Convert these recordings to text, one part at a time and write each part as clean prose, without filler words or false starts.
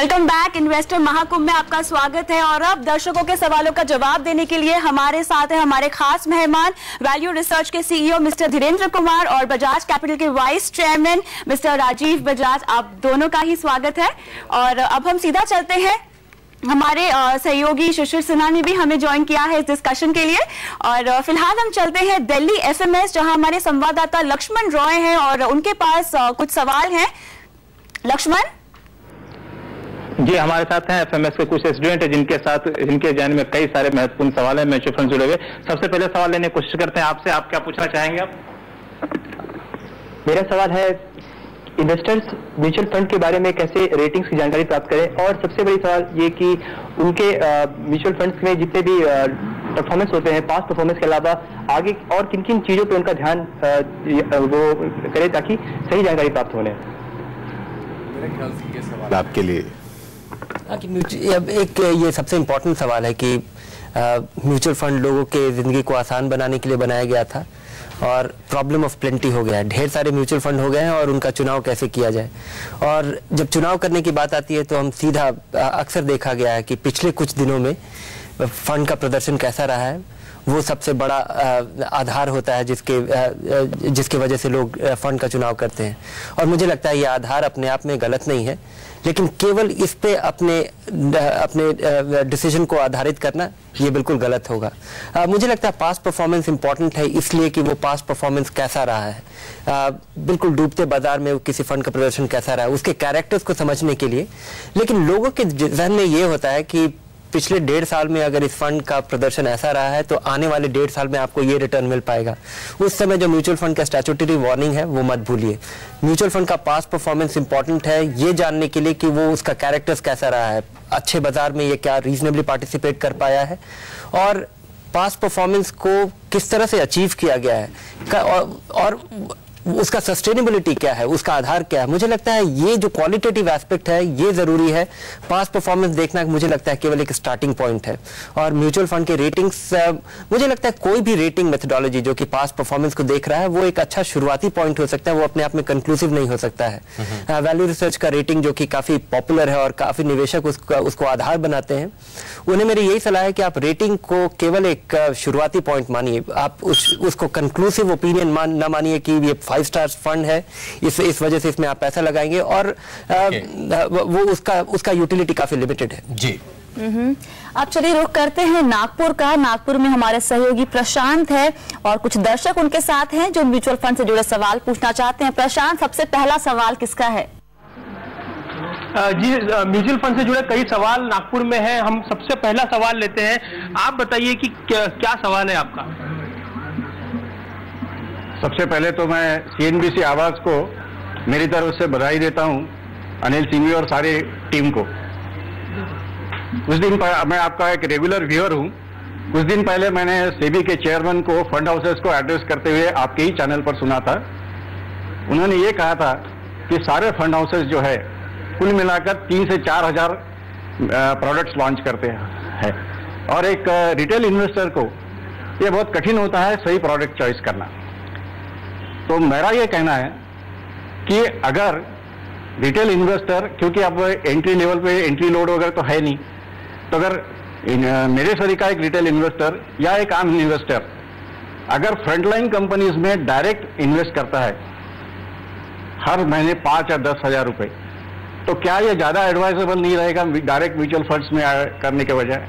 Welcome back. Investor Mahakumbh में आपका स्वागत है और अब दर्शकों के सवालों का जवाब देने के लिए हमारे साथ है हमारे खास मेहमान वैल्यू रिसर्च के सीईओ मिस्टर धीरेन्द्र कुमार और बजाज कैपिटल के vice chairman mister Rajiv Bajaj. आप दोनों का ही स्वागत है। और अब हम सीधा चलते हैं, हमारे सहयोगी शिशिर सिन्हा ने भी हमें ज्वाइन किया है इस डिस्कशन के लिए। और फिलहाल हम चलते हैं दिल्ली एफएमएस, जहां हमारे संवाददाता लक्ष्मण रॉय हैं और उनके पास कुछ सवाल हैं। लक्ष्मण जी, हमारे साथ हैं एफएमएस के कुछ स्टूडेंट हैं जिनके जहन में कई सारे महत्वपूर्ण सवाल हैं म्यूचुअल फंड जुड़े हुए। सबसे पहले सवाल लेने की कोशिश करते हैं आपसे। आप क्या पूछना चाहेंगे? आप मेरा सवाल है इन्वेस्टर्स म्यूचुअल फंड के बारे में कैसे रेटिंग्स की जानकारी प्राप्त करें, और सबसे बड़ी सवाल ये कि उनके म्यूचुअल फंड्स में जितने भी परफॉर्मेंस होते हैं, पास्ट परफॉर्मेंस के अलावा आगे और किन किन चीजों पे उनका ध्यान वो करें ताकि सही जानकारी प्राप्त होने। मेरे ख्याल से ये सवाल आपके लिए एक ये सबसे इम्पोर्टेंट सवाल है कि म्यूचुअल फंड लोगों के ज़िंदगी को आसान बनाने के लिए बनाया गया था और प्रॉब्लम ऑफ प्लेंटी हो गया है। ढेर सारे म्यूचुअल फंड हो गए हैं और उनका चुनाव कैसे किया जाए। और जब चुनाव करने की बात आती है तो हम सीधा अक्सर देखा गया है कि पिछले कुछ दिनों में फंड का प्रदर्शन कैसा रहा है, वो सबसे बड़ा आधार होता है जिसके वजह से लोग फंड का चुनाव करते हैं। और मुझे लगता है ये आधार अपने आप में गलत नहीं है, लेकिन केवल इस पे अपने डिसीजन को आधारित करना ये बिल्कुल गलत होगा। मुझे लगता है पास्ट परफॉर्मेंस इंपॉर्टेंट है, इसलिए कि वो पास्ट परफॉर्मेंस कैसा रहा है, बिल्कुल डूबते बाजार में किसी फंड का प्रदर्शन कैसा रहा है, उसके कैरेक्टर्स को समझने के लिए। लेकिन लोगों के जहन में ये होता है कि पिछले 1.5 साल में अगर इस फंड का प्रदर्शन ऐसा रहा है तो आने वाले 1.5 साल में आपको ये रिटर्न मिल पाएगा। उस समय जो म्यूचुअल फंड का स्टैट्यूटरी वार्निंग है वो मत भूलिए। म्यूचुअल फंड का पास्ट परफॉर्मेंस इंपॉर्टेंट है ये जानने के लिए कि वो उसका कैरेक्टर्स कैसा रहा है, अच्छे बाजार में ये क्या रीजनेबली पार्टिसिपेट कर पाया है और पास्ट परफॉर्मेंस को किस तरह से अचीव किया गया है और उसका सस्टेनेबिलिटी क्या है, उसका आधार क्या है। मुझे लगता है ये जो क्वालिटेटिव एस्पेक्ट है ये जरूरी है। पास्ट परफॉर्मेंस देखना मुझे लगता है केवल एक स्टार्टिंग पॉइंट है। और म्यूचुअल फंड के रेटिंग्स, मुझे लगता है कोई भी रेटिंग मेथोडोलॉजी जो कि पास्ट परफॉर्मेंस को देख रहा है वो एक अच्छा शुरुआती पॉइंट हो सकता है, वो अपने आप में कंक्लूसिव नहीं हो सकता है। वैल्यू रिसर्च का रेटिंग जो कि काफी पॉपुलर है और काफी निवेशक उसको आधार बनाते हैं, उन्हें मेरी यही सलाह है कि आप रेटिंग को केवल एक शुरुआती पॉइंट मानिए, आप उसको कंक्लूसिव ओपिनियन न मानिए कि ये 5 स्टार फंड है इस वजह से इसमें आप पैसा लगाएंगे और वो उसका यूटिलिटी काफी लिमिटेड है। जी अब चलिए रुख करते हैं नागपुर का। नागपुर में हमारे सहयोगी प्रशांत है और कुछ दर्शक उनके साथ हैं जो म्यूचुअल फंड से जुड़े सवाल पूछना चाहते हैं। प्रशांत, सबसे पहला सवाल किसका है? जी, म्यूचुअल फंड से जुड़े कई सवाल नागपुर में हैं। हम सबसे पहला सवाल लेते हैं। आप बताइए कि क्या सवाल है आपका? सबसे पहले तो मैं CNBC आवाज को मेरी तरफ से बधाई देता हूं, अनिल सिंघवी और सारी टीम को। कुछ दिन पहले, मैं आपका एक रेगुलर व्यूअर हूं, कुछ दिन पहले मैंने सेबी के चेयरमैन को फंड हाउसेस को एड्रेस करते हुए आपके ही चैनल पर सुना था। उन्होंने ये कहा था कि सारे फंड हाउसेस जो है कुल मिलाकर 3 से 4 हजार प्रोडक्ट्स लॉन्च करते हैं और एक रिटेल इन्वेस्टर को ये बहुत कठिन होता है सही प्रोडक्ट चॉइस करना। तो मेरा ये कहना है कि अगर रिटेल इन्वेस्टर, क्योंकि अब एंट्री लेवल पे एंट्री लोड वगैरह तो है नहीं, तो अगर मेरे सरी का एक रिटेल इन्वेस्टर या एक आम इन्वेस्टर अगर फ्रंटलाइन कंपनीज में डायरेक्ट इन्वेस्ट करता है हर महीने 5 या 10 हजार रुपए, तो क्या ये ज्यादा एडवाइजेबल नहीं रहेगा डायरेक्ट म्यूचुअल फंड्स में करने के बजाय?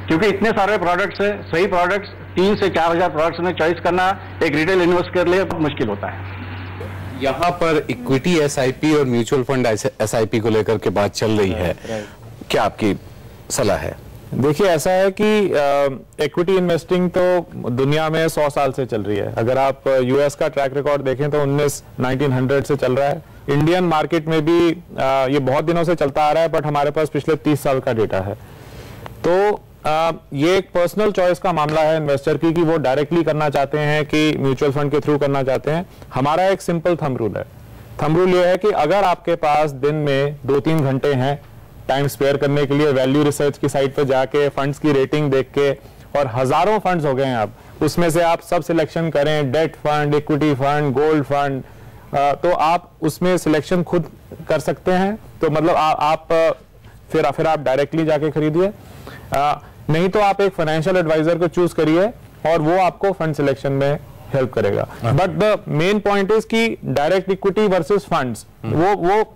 क्योंकि इतने सारे प्रोडक्ट्स है, सही प्रोडक्ट्स 3 से 4 हजार प्रोडक्ट्स में चॉइस करना एक रिटेल इन्वेस्टर के लिए बहुत मुश्किल होता है। यहाँ पर इक्विटी SIP और म्यूचुअल फंड SIP को लेकर के बात चल रही है, क्या आपकी सलाह है? देखिए, ऐसा है कि इक्विटी इन्वेस्टिंग तो दुनिया में 100 साल से चल रही है। अगर आप US का ट्रैक रिकॉर्ड देखें तो 1900 से चल रहा है। इंडियन मार्केट में भी ये बहुत दिनों से चलता आ रहा है, बट हमारे पास पिछले 30 साल का डेटा है। तो ये एक पर्सनल चॉइस का मामला है इन्वेस्टर की कि वो डायरेक्टली करना चाहते हैं कि म्यूचुअल फंड के थ्रू करना चाहते हैं। हमारा एक सिंपल थंब रूल है। थंब रूल ये है कि अगर आपके पास दिन में 2-3 घंटे हैं टाइम स्पेयर करने के लिए, वैल्यू रिसर्च की साइट पर जाके फंड्स की रेटिंग देख के, और हजारों फंड्स हो गए हैं अब, उसमें से आप सब सिलेक्शन करें, debt fund, equity fund, gold fund, तो आप उसमें सिलेक्शन खुद कर सकते हैं। तो मतलब आप फिर आप डायरेक्टली जाके खरीदिए, नहीं तो आप एक फाइनेंशियल एडवाइजर को चूज करिए और वो आपको फंड सिलेक्शन में हेल्प करेगा। But the main point is कि डायरेक्ट इक्विटी वर्सेस फंड्स, वो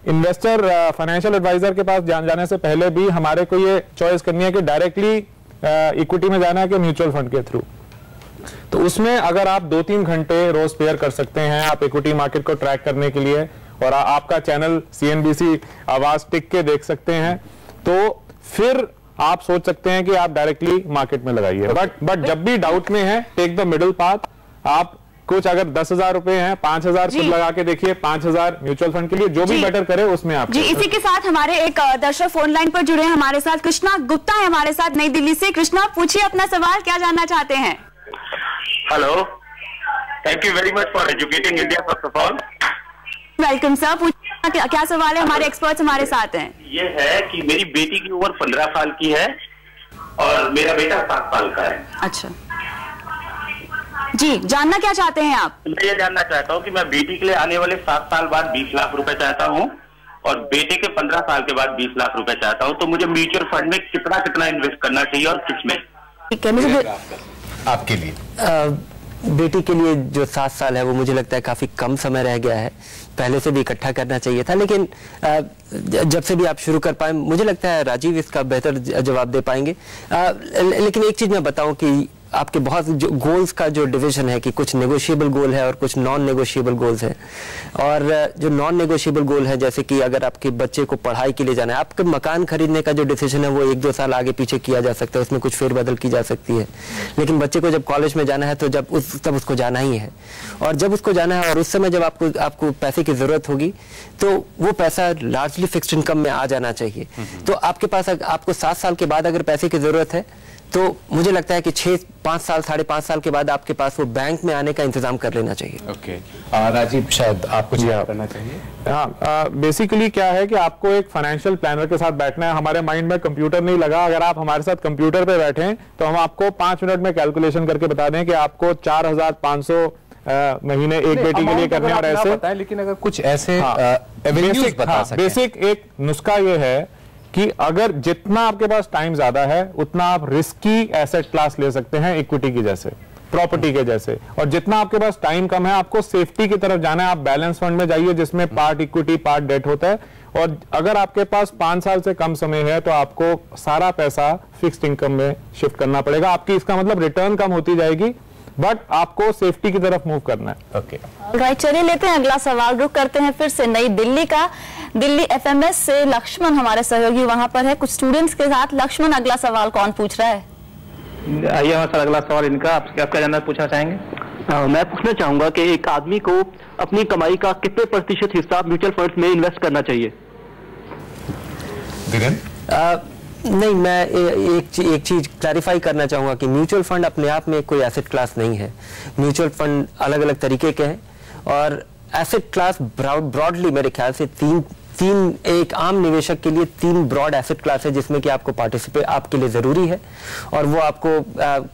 इन्वेस्टर फाइनेंशियल एडवाइजर के पास जाने से पहले भी हमारे को ये चॉइस करनी है कि डायरेक्टली इक्विटी में जाना है कि म्यूचुअल फंड के थ्रू। तो उसमें अगर आप 2-3 घंटे रोज स्पेयर कर सकते हैं आप इक्विटी मार्केट को ट्रैक करने के लिए, और आपका चैनल CNBC आवाज टिक के देख सकते हैं, तो फिर आप सोच सकते हैं कि आप डायरेक्टली मार्केट में लगाइए। बट जब भी डाउट में है, टेक द मिडिल पाथ। आप कुछ अगर 10,000 रुपए हैं, 5,000 खुद लगा के देखिए, 5,000 म्यूचुअल फंड के लिए, जो भी बेटर करे उसमें आप। जी, इसी के साथ हमारे एक दर्शक फोन लाइन पर जुड़े हैं हमारे साथ। कृष्णा गुप्ता है हमारे साथ नई दिल्ली से। कृष्णा, पूछिए अपना सवाल, क्या जानना चाहते हैं? Hello, thank you very much for educating India first of all. Welcome sir, पूछिए क्या सवाल है? हमारे एक्सपर्ट्स हमारे साथ हैं। ये है कि मेरी बेटी की उम्र 15 साल की है और मेरा बेटा 7 साल का है। अच्छा जी, जानना क्या चाहते हैं आप? मैं ये जानना चाहता हूँ कि मैं बेटी के लिए आने वाले 7 साल बाद 20 लाख रुपए चाहता हूँ और बेटे के 15 साल के बाद 20 लाख रुपए चाहता हूँ। तो मुझे म्यूचुअल फंड में कितना इन्वेस्ट करना चाहिए और किसमें? ठीक है, मुझे आपके लिए बेटी के लिए जो 7 साल है वो मुझे लगता है काफी कम समय रह गया है, पहले से भी इकट्ठा करना चाहिए था, लेकिन जब से भी आप शुरू कर पाए, मुझे लगता है राजीव इसका बेहतर जवाब दे पाएंगे। लेकिन एक चीज मैं बताऊं कि आपके बहुत जो गोल्स का जो डिवीजन है कि कुछ नेगोशिएबल गोल है और कुछ नॉन नेगोशिएबल गोल्स हैं, और जो नॉन नेगोशिएबल गोल है जैसे कि अगर आपके बच्चे को पढ़ाई के लिए जाना है, आपके मकान खरीदने का जो डिसीजन है वो 1-2 साल आगे पीछे किया जा सकता है, उसमें कुछ फेरबदल की जा सकती है, लेकिन बच्चे को जब कॉलेज में जाना है तो तब उसको जाना ही है, और जब उसको जाना है और उस समय जब आपको पैसे की जरूरत होगी तो वो पैसा लार्जली फिक्स्ड इनकम में आ जाना चाहिए। तो आपके पास आपको 7 साल के बाद अगर पैसे की जरूरत है तो मुझे लगता है कि 5 साल 5.5 साल के बाद आपके पास वो बैंक में आने का इंतजाम कर लेना चाहिए। ओके, राजीव शायद आपको करना चाहिए। हाँ, बेसिकली क्या है कि आपको एक फाइनेंशियल प्लानर के साथ बैठना है। हमारे माइंड में कंप्यूटर नहीं लगा, अगर आप हमारे साथ कंप्यूटर पे बैठे तो हम आपको 5 मिनट में कैलकुलेशन करके बता दें कि आपको 4,500 महीने एक बेटी के लिए करने और ऐसे पता है, लेकिन अगर कुछ ऐसे एवेन्यूज बता सकें। बेसिक एक नुस्खा ये है कि अगर जितना आपके पास टाइम ज्यादा है उतना आप रिस्की एसेट क्लास ले सकते हैं, इक्विटी की जैसे, प्रॉपर्टी के जैसे, और जितना आपके पास टाइम कम है आपको सेफ्टी की तरफ जाना है, आप बैलेंस फंड में जाइए जिसमें पार्ट इक्विटी पार्ट डेट होता है, और अगर आपके पास 5 साल से कम समय है तो आपको सारा पैसा फिक्स्ड इनकम में शिफ्ट करना पड़ेगा। आपकी इसका मतलब रिटर्न कम होती जाएगी, बट आपको सेफ्टी की तरफ मूव करना है। ओके, राइट, चलिए लेते हैं अगला सवाल। रुक करते हैं फिर से नई दिल्ली का। दिल्ली FMS से लक्ष्मण हमारे सहयोगी वहां पर है कुछ स्टूडेंट्स के साथ। लक्ष्मण, अगला सवाल कौन पूछ रहा है? आइए सर, अगला सवाल इनका, आप क्या जानना पूछना चाहेंगे? मैं पूछना चाहूंगा कि एक आदमी को अपनी कमाई का कितने % हिस्सा म्यूचुअल फंड में इन्वेस्ट करना चाहिए? नहीं, मैं एक चीज क्लैरिफाई करना चाहूंगा कि म्यूचुअल फंड अपने आप में कोई एसेट क्लास नहीं है। म्यूचुअल फंड अलग अलग तरीके के हैं, और एसेट क्लास ब्रॉडली मेरे ख्याल से तीन एक आम निवेशक के लिए 3 ब्रॉड एसेट क्लास है जिसमें कि आपको पार्टिसिपेट आपके लिए जरूरी है, और वो आपको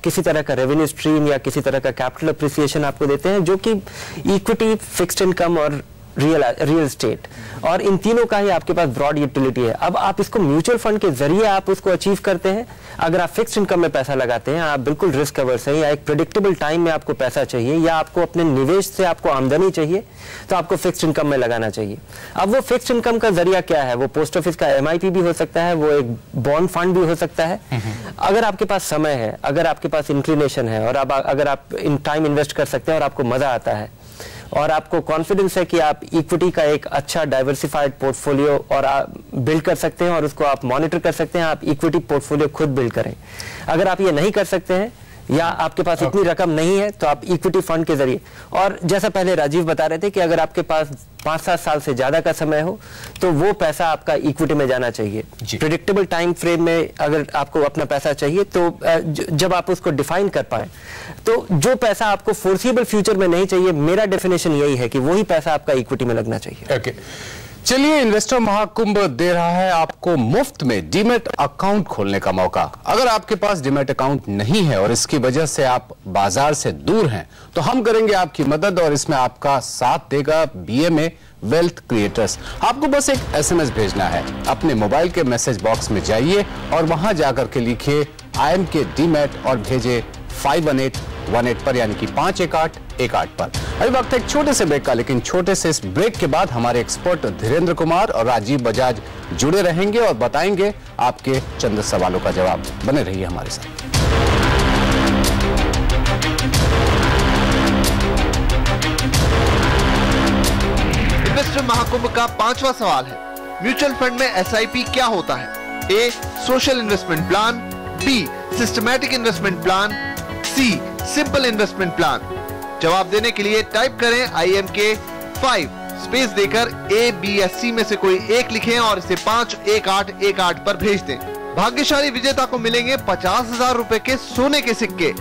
किसी तरह का रेवेन्यू स्ट्रीम या किसी तरह का कैपिटल अप्रिसिएशन आपको देते हैं, जो कि इक्विटी, फिक्स्ड इनकम और रियल स्टेट, और इन तीनों का ही आपके पास ब्रॉड यूटिलिटी है। अब आप इसको म्यूचुअल फंड के जरिए आप उसको अचीव करते हैं। अगर आप फिक्स्ड इनकम में पैसा लगाते हैं, आप बिल्कुल रिस्क अवर्स हैं, या एक प्रेडिक्टेबल टाइम में आपको पैसा चाहिए, या आपको अपने निवेश से आपको आमदनी चाहिए, तो आपको फिक्स्ड इनकम में लगाना चाहिए। अब वो फिक्स्ड इनकम का जरिया क्या है? वो पोस्ट ऑफिस का MIP भी हो सकता है, वो एक बॉन्ड फंड भी हो सकता है। अगर आपके पास समय है, अगर आपके पास इंक्लिनेशन है, और अगर आप इन टाइम इन्वेस्ट कर सकते हैं और आपको मजा आता है, और आपको कॉन्फिडेंस है कि आप इक्विटी का एक अच्छा डाइवर्सिफाइड पोर्टफोलियो और बिल्ड कर सकते हैं और उसको आप मॉनिटर कर सकते हैं, आप इक्विटी पोर्टफोलियो खुद बिल्ड करें। अगर आप ये नहीं कर सकते हैं या आपके पास इतनी रकम नहीं है तो आप इक्विटी फंड के जरिए, और जैसा पहले राजीव बता रहे थे कि अगर आपके पास 5-7 साल से ज्यादा का समय हो तो वो पैसा आपका इक्विटी में जाना चाहिए। प्रेडिक्टेबल टाइम फ्रेम में अगर आपको अपना पैसा चाहिए तो जब आप उसको डिफाइन कर पाए, तो जो पैसा आपको फोर्सिबल फ्यूचर में नहीं चाहिए, मेरा डेफिनेशन यही है कि वही पैसा आपका इक्विटी में लगना चाहिए। ओके, चलिए, इन्वेस्टर महाकुंभ दे रहा है आपको मुफ्त में डीमैट अकाउंट खोलने का मौका। अगर आपके पास डीमैट अकाउंट नहीं है और इसकी वजह से आप बाजार से दूर हैं, तो हम करेंगे आपकी मदद और इसमें आपका साथ देगा BMA वेल्थ क्रिएटर्स। आपको बस एक SMS भेजना है। अपने मोबाइल के मैसेज बॉक्स में जाइए और वहां जाकर के लिखिए IMK डीमैट और भेजे 51818 पर, यानी कि 51818 पर। अभी वक्त है एक छोटे से ब्रेक का, लेकिन छोटे से इस ब्रेक के बाद हमारे एक्सपर्ट धीरेन्द्र कुमार और राजीव बजाज जुड़े रहेंगे और बताएंगे आपके चंद सवालों का जवाब। बने रहिए हमारे साथ। इन्वेस्टर महाकुंभ का 5वां सवाल है, म्यूचुअल फंड में SIP क्या होता है? A. Social investment plan, B. Systematic investment plan, C. Simple investment plan. जवाब देने के लिए टाइप करें IMK 5 स्पेस देकर A, B या C में से कोई एक लिखें और इसे 51818 पर भेज दें। भाग्यशाली विजेता को मिलेंगे 50,000 रुपए के सोने के सिक्के।